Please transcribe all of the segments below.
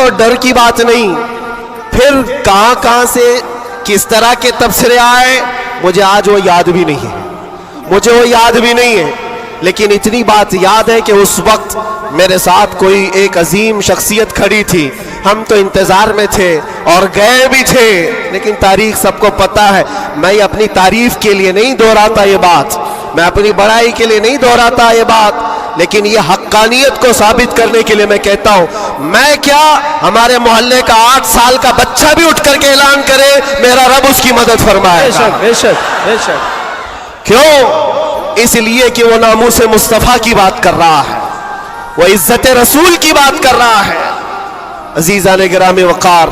اور ڈر کی بات نہیں. پھر کہاں سے کس طرح کے تبصرے آئے مجھے آج وہ یاد بھی نہیں ہے, لیکن اتنی بات یاد ہے کہ اس وقت میرے ساتھ کوئی ایک عظیم شخصیت کھڑی تھی. ہم تو انتظار میں تھے اور گئے بھی تھے, لیکن تاریخ سب کو پتا ہے. میں اپنی تعریف کے لیے نہیں دہراتا یہ بات, میں اپنی بڑائی کے لیے نہیں دہراتا یہ بات, لیکن یہ حقانیت کو ثابت کرنے کے لیے میں کہتا ہوں. میں کیا, ہمارے محلے کا 8 سال کا بچہ بھی اٹھ کر کے اعلان کرے میرا رب اس کی مدد فرمائے. بے شک. کیوں؟ اس لیے کہ وہ ناموس مصطفیٰ کی بات کر رہا ہے, وہ عزت رسول کی بات کر رہا ہے. عزیزان گرامی وقار,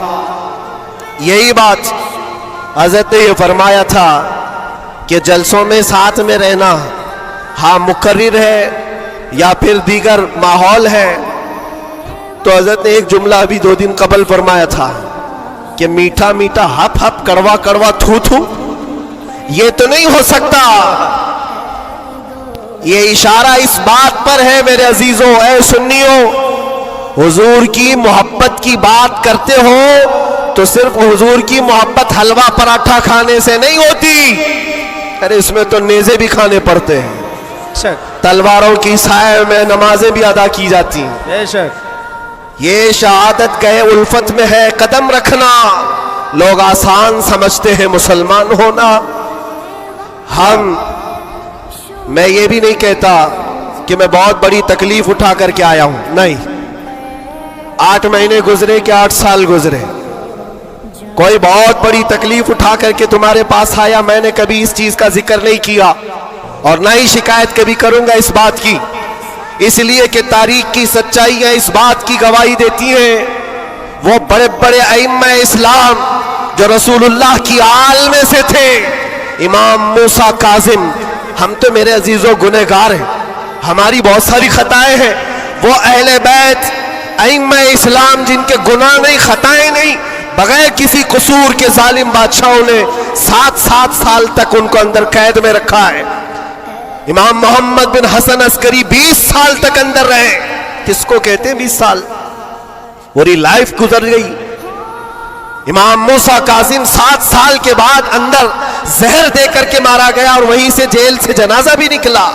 یہی بات حضرت نے یہ فرمایا تھا کہ جلسوں میں ساتھ میں رہنا ہاں مقرر ہے یا پھر دیگر ماحول ہے. تو حضرت نے ایک جملہ ابھی 2 دن قبل فرمایا تھا کہ میٹھا میٹھا ہپ ہپ کڑوا کڑوا تھو تھو, یہ تو نہیں ہو سکتا. یہ اشارہ اس بات پر ہے میرے عزیزوں, اے سنیوں, حضور کی محبت کی بات کرتے ہو تو صرف حضور کی محبت حلوہ پراٹھا کھانے سے نہیں ہوتی, ارے اس میں تو نیزے بھی کھانے پڑتے ہیں, تلواروں کی سائے میں نمازیں بھی ادا کی جاتی ہیں. بے شک. یہ شہادت گئے الفت میں ہے قدم رکھنا. لوگ آسان سمجھتے ہیں مسلمان ہونا. میں یہ بھی نہیں کہتا کہ میں بہت بڑی تکلیف اٹھا کر کے آیا ہوں, نہیں. 8 مہینے گزرے کہ 8 سال گزرے, کوئی بہت بڑی تکلیف اٹھا کر کے تمہارے پاس آیا, میں نے کبھی اس چیز کا ذکر نہیں کیا اور نہ ہی شکایت کبھی کروں گا اس بات کی, اس لیے کہ تاریخ کی سچائیاں اس بات کی گواہی دیتی ہیں. وہ بڑے بڑے ائمہ اسلام جو رسول اللہ کی آل میں سے تھے, امام موسیٰ کاظم, ہم تو میرے عزیزوں گنہگار ہیں, ہماری بہت ساری خطائیں ہیں. وہ اہل بیت ائمہ اسلام جن کے گناہ نہیں خطائیں نہیں, بغیر کسی قصور کے ظالم بادشاہوں نے 7 سال تک ان کو اندر قید میں رکھا ہے. امام محمد بن حسن عسکری 20 سال تک اندر رہے. کس کو کہتے ہیں 20 سال؟ پوری لائف گزر گئی. امام موسیٰ کاظم 7 سال کے بعد اندر زہر دے کر کے مارا گیا اور وہیں سے جیل سے جنازہ بھی نکلا.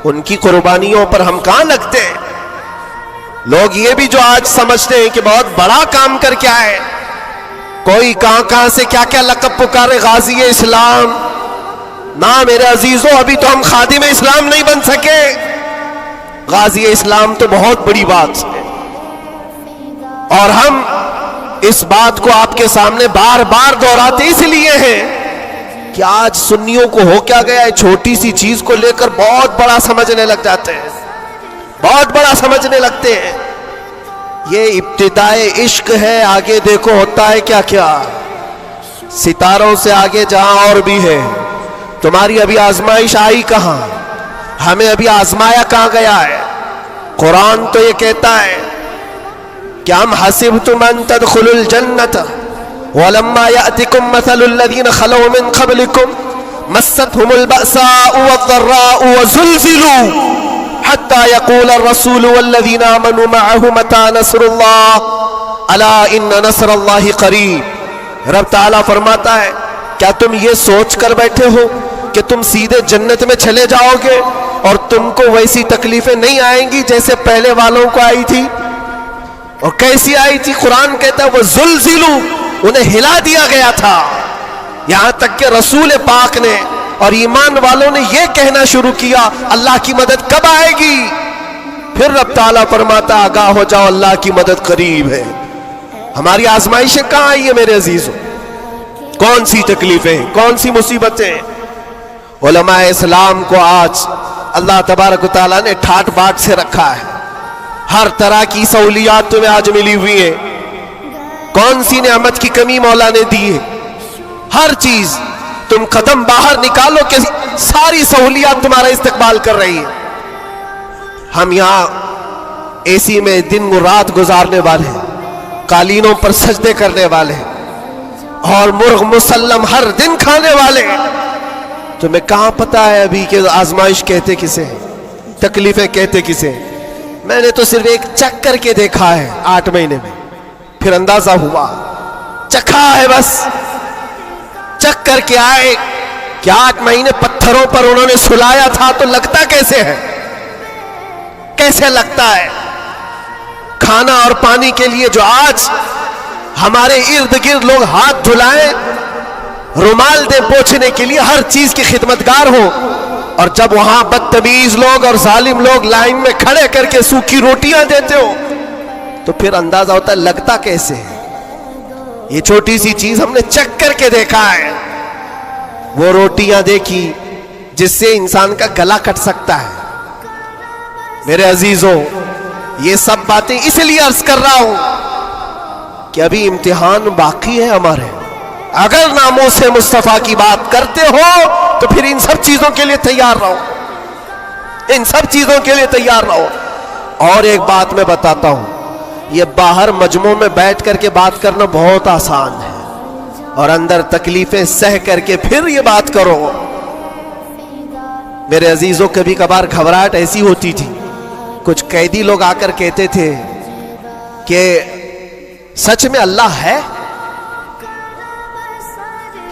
ان کی قربانیوں پر ہم کہاں لگتے ہیں؟ لوگ یہ بھی جو آج سمجھتے ہیں کہ بہت بڑا کام کر کے آئے, کوئی کہاں سے کیا کیا لقب پکارے, غازی اسلام. نہ میرے عزیزوں, ابھی تو ہم خادم اسلام نہیں بن سکے. غازی اسلام تو بہت بڑی بات ہے, اور ہم اس بات کو آپ کے سامنے بار بار دہراتے اس لیے ہیں کہ آج سنیوں کو ہو کیا گیا ہے, چھوٹی سی چیز کو لے کر بہت بڑا سمجھنے لگ جاتے ہیں, بہت بڑا سمجھنے لگتے ہیں. یہ ابتدائے عشق ہے, آگے دیکھو ہوتا ہے کیا کیا. ستاروں سے آگے جہاں اور بھی ہے. تمہاری ابھی آزمائش آئی کہاں, ہمیں ابھی آزمایا کہاں گیا ہے. قرآن تو یہ کہتا ہے کہ ہم حسبتم ان تدخلوا الجنة ولما يأتكم مثل الذين خلوا من قبلكم مستهم البأساء والضراء وزلزلوا حتى يقول الرسول والذين آمنوا معه متى نصر الله ألا إن نصر الله قريب. رب تعالیٰ فرماتا ہے کیا تم یہ سوچ کر بیٹھے ہو کہ تم سیدھے جنت میں چلے جاؤ گے اور تم کو ویسی تکلیفیں نہیں آئیں گی جیسے پہلے والوں کو آئی تھی؟ اور کیسی آئی تھی؟ قرآن کہتا ہے وہ زلزلوا, انہیں ہلا دیا گیا تھا. یہاں تک کہ رسول پاک نے اور ایمان والوں نے یہ کہنا شروع کیا اللہ کی مدد کب آئے گی؟ پھر رب تعالیٰ فرماتا آگاہ ہو جاؤ اللہ کی مدد قریب ہے. ہماری آزمائشیں کہاں آئی ہیں میرے عزیزوں؟ کون سی تکلیفیں, کون سی مصیبتیں؟ علماء اسلام کو آج اللہ تبارک و تعالیٰ نے ٹھاٹ باٹ سے رکھا ہے. ہر طرح کی سہولیات تمہیں آج ملی ہوئی ہیں. کون سی نعمت کی کمی مولا نے دی ہے؟ ہر چیز تم قدم باہر نکالو کہ ساری سہولیات تمہارا استقبال کر رہی ہے. ہم یہاں اے سی میں دن رات گزارنے والے ہیں, قالینوں پر سجدے کرنے والے ہیں, اور مرغ مسلم ہر دن کھانے والے ہیں. تمہیں کہاں پتا ہے ابھی کہ آزمائش کہتے کسے ہیں, تکلیفیں کہتے کسے ہیں؟ میں نے تو صرف ایک چک کر کے دیکھا ہے 8 مہینے میں. پھر اندازہ ہوا، چکھا ہے بس، چکھ کر کے آئے کہ 8 مہینے پتھروں پر انہوں نے سلایا تھا تو لگتا کیسے ہے، کیسے لگتا ہے۔ کھانا اور پانی کے لیے جو آج ہمارے ارد گرد لوگ ہاتھ دھلائیں، رومال دے پوچھنے کے لیے، ہر چیز کی خدمتگار ہو، اور جب وہاں بدتمیز لوگ اور ظالم لوگ لائن میں کھڑے کر کے سوکھی روٹیاں دیتے ہو تو پھر اندازہ ہوتا ہے لگتا کیسے ہے۔ یہ چھوٹی سی چیز ہم نے چکھ کر کے دیکھا ہے، وہ روٹیاں دیکھی جس سے انسان کا گلا کٹ سکتا ہے۔ میرے عزیزوں، یہ سب باتیں اس لیے عرض کر رہا ہوں کہ ابھی امتحان باقی ہے ہمارے۔ اگر ناموس مصطفیٰ کی بات کرتے ہو تو پھر ان سب چیزوں کے لیے تیار رہو، ان سب چیزوں کے لیے تیار رہو۔ اور ایک بات میں بتاتا ہوں، یہ باہر مجمع میں بیٹھ کر کے بات کرنا بہت آسان ہے، اور اندر تکلیفیں سہ کر کے پھر یہ بات کرو۔ میرے عزیزوں، کبھی کبھار گھبراہٹ ایسی ہوتی تھی، کچھ قیدی لوگ آ کر کہتے تھے کہ سچ میں اللہ ہے؟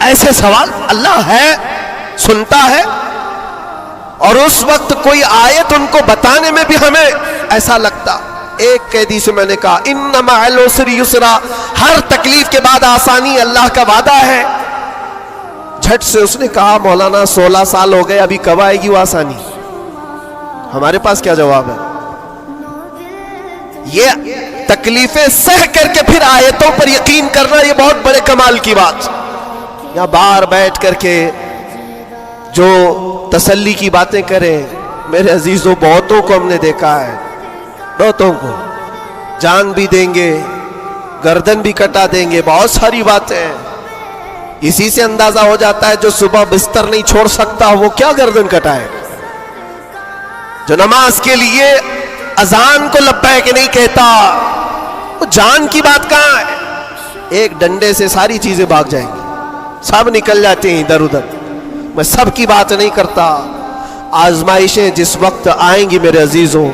ایسے سوال، اللہ ہے، سنتا ہے؟ اور اس وقت کوئی آیت ان کو بتانے میں بھی ہمیں ایسا لگتا۔ ایک قیدی سے میں نے کہا، ان مع العسر یسرا، ہر تکلیف کے بعد آسانی اللہ کا وعدہ ہے۔ جھٹ سے اس نے کہا، مولانا 16 سال ہو گئے، ابھی کب آئے گی وہ آسانی؟ ہمارے پاس کیا جواب ہے؟ یہ تکلیفیں سہ کر کے پھر آیتوں پر یقین کرنا، یہ بہت بڑے کمال کی بات۔ یہاں باہر بیٹھ کر کے جو تسلی کی باتیں کریں، میرے عزیزوں، بہتوں کو ہم نے دیکھا ہے، بہتوں کو جان بھی دیں گے، گردن بھی کٹا دیں گے، بہت ساری باتیں ہیں۔ اسی سے اندازہ ہو جاتا ہے جو صبح بستر نہیں چھوڑ سکتا وہ کیا گردن کٹائے، جو نماز کے لیے اذان کو لبیک نہیں کہتا، وہ جان کی بات کہاں ہے؟ ایک ڈنڈے سے ساری چیزیں بھاگ جائیں گی، سب نکل جاتے ہیں ادھر ادھر۔ میں سب کی بات نہیں کرتا، آزمائشیں جس وقت آئیں گی میرے عزیزوں،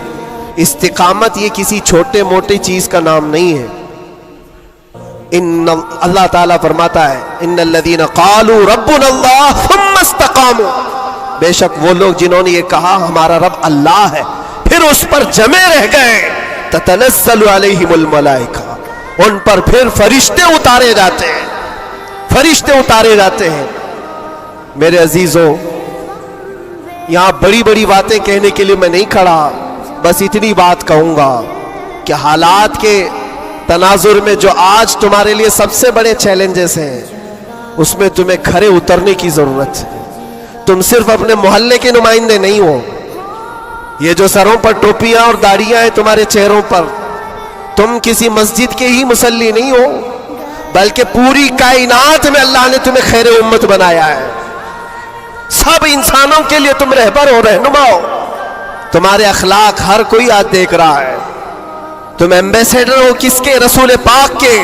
استقامت یہ کسی چھوٹے موٹے چیز کا نام نہیں ہے۔ اللہ تعالیٰ فرماتا ہے، ان الذین قالوا ربنا اللہ ثم استقاموا، بے شک وہ لوگ جنہوں نے یہ کہا ہمارا رب اللہ ہے، پھر اس پر جمے رہ گئے، تتنزل علیہم الملائکہ، ان پر پھر فرشتے اتارے جاتے ہیں، فرشتے اتارے جاتے ہیں۔ میرے عزیزوں، یہاں بڑی بڑی باتیں کہنے کے لیے میں نہیں کھڑا، بس اتنی بات کہوں گا کہ حالات کے تناظر میں جو آج تمہارے لیے سب سے بڑے چیلنجز ہیں، اس میں تمہیں کھڑے اترنے کی ضرورت ہے۔ تم صرف اپنے محلے کے نمائندے نہیں ہو، یہ جو سروں پر ٹوپیاں اور داڑیاں ہیں تمہارے چہروں پر، تم کسی مسجد کے ہی مصلی نہیں ہو، بلکہ پوری کائنات میں اللہ نے تمہیں خیر امت بنایا ہے۔ سب انسانوں کے لیے تم رہبر ہو، رہنما ہو، تمہارے اخلاق ہر کوئی آج دیکھ رہا ہے۔ تم ایمبیسیڈر ہو کس کے؟ رسول پاک کے،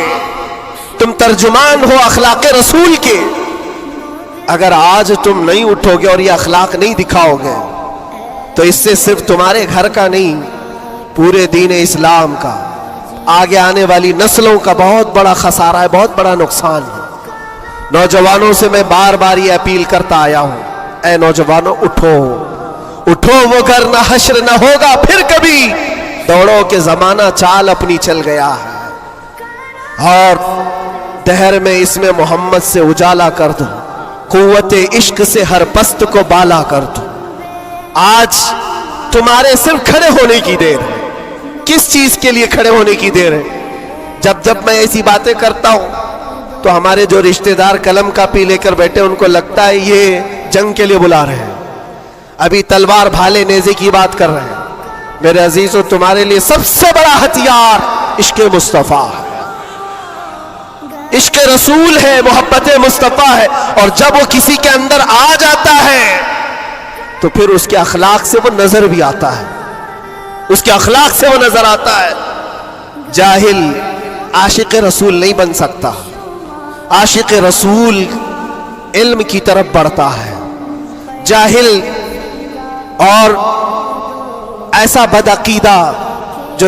تم ترجمان ہو اخلاق رسول کے۔ اگر آج تم نہیں اٹھو گے اور یہ اخلاق نہیں دکھاؤ گے تو اس سے صرف تمہارے گھر کا نہیں، پورے دین اسلام کا، آگے آنے والی نسلوں کا بہت بڑا خسارہ ہے، بہت بڑا نقصان ہے۔ نوجوانوں سے میں بار بار یہ اپیل کرتا آیا ہوں، اے نوجوانوں، اٹھو اٹھو، وہ گھر نہ حشر نہ ہوگا پھر کبھی، دوڑو کہ زمانہ چال اپنی چل گیا ہے، اور دہر میں اس میں محمد سے اجالا کر دو، قوت عشق سے ہر پست کو بالا کر دو۔ آج تمہارے صرف کھڑے ہونے کی دیر ہے۔ کس چیز کے لیے کھڑے ہونے کی دیر ہے؟ جب میں ایسی باتیں کرتا ہوں تو ہمارے جو رشتہ دار قلم کاپی لے کر بیٹھے ان کو لگتا ہے یہ جنگ کے لیے بلا رہے ہیں، ابھی تلوار بھالے نیزے کی بات کر رہے ہیں۔ میرے عزیزوں، تمہارے لیے سب سے بڑا ہتھیار عشق مصطفیٰ ہے، عشق رسول ہے، محبت مصطفیٰ ہے، اور جب وہ کسی کے اندر آ جاتا ہے تو پھر اس کے اخلاق سے وہ نظر بھی آتا ہے، اس کے اخلاق سے وہ نظر آتا ہے۔ جاہل عاشق رسول نہیں بن سکتا، عاشق رسول علم کی طرف بڑھتا ہے۔ جاہل اور ایسا بدعقیدہ جو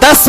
10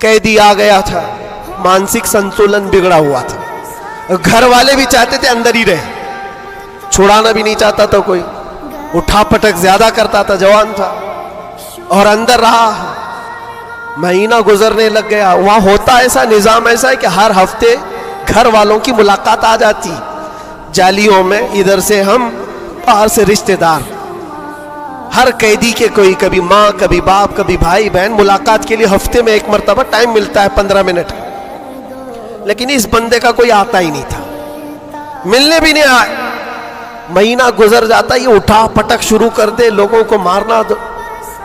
قیدی آ گیا تھا, مانسک سنتولن بگڑا ہوا تھا, گھر والے بھی چاہتے تھے اندر ہی رہے, چھڑانا بھی نہیں چاہتا تھا کوئی, اٹھا پٹک زیادہ کرتا تھا, جوان تھا اور اندر رہا. مہینہ گزرنے لگ گیا. وہاں ہوتا ایسا نظام ایسا ہے کہ ہر ہفتے گھر والوں کی ملاقات آ جاتی, جالیوں میں ادھر سے ہم, باہر سے رشتے دار, ہر قیدی کے کوئی, کبھی ماں کبھی باپ کبھی بھائی بہن, ملاقات کے لیے ہفتے میں ایک مرتبہ ٹائم ملتا ہے 15 منٹ. لیکن اس بندے کا کوئی آتا ہی نہیں تھا, ملنے بھی نہیں آئے. مہینہ گزر جاتا, یہ اٹھا پٹک شروع کر دے, لوگوں کو مارنا.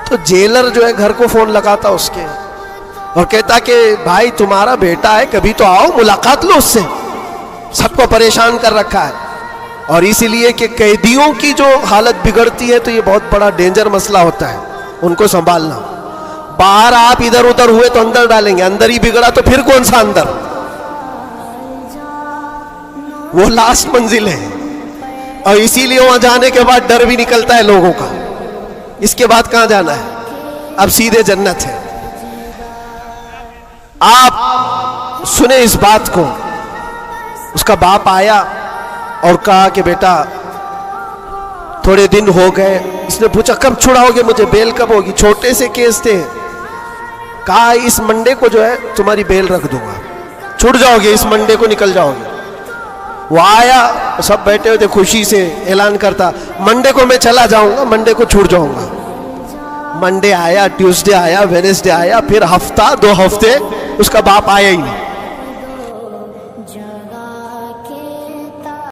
تو جیلر جو ہے گھر کو فون لگاتا اس کے اور کہتا کہ بھائی تمہارا بیٹا ہے, کبھی تو آؤ ملاقات لو اس سے, سب کو پریشان کر رکھا ہے. اور اسی لیے کہ قیدیوں کی جو حالت بگڑتی ہے تو یہ بہت بڑا ڈینجر مسئلہ ہوتا ہے, ان کو سنبھالنا. باہر آپ ادھر ادھر ہوئے تو اندر ڈالیں گے, اندر ہی بگڑا تو پھر کون سا اندر, وہ لاسٹ منزل ہے. اور اسی لیے وہاں جانے کے بعد ڈر بھی نکلتا ہے لوگوں کا, اس کے بعد کہاں جانا ہے, اب سیدھے جنت ہے. آپ سنیں اس بات کو. اس کا باپ آیا اور کہا کہ بیٹا تھوڑے دن ہو گئے. اس نے پوچھا کب چھڑاؤ گے مجھے, بیل کب ہوگی؟ چھوٹے سے کیس تھے. کہا اس منڈے کو جو ہے تمہاری بیل رکھ دوں گا, چھڑ جاؤ گے, اس منڈے کو نکل جاؤ گے. وہ آیا, سب بیٹھے ہوئے تھے, خوشی سے اعلان کرتا منڈے کو میں چلا جاؤں گا, منڈے کو چھوڑ جاؤں گا. منڈے آیا, ٹیوزڈے آیا, ویڈنسڈے آیا, پھر ہفتہ 2 ہفتے اس کا باپ آیا ہی نہیں.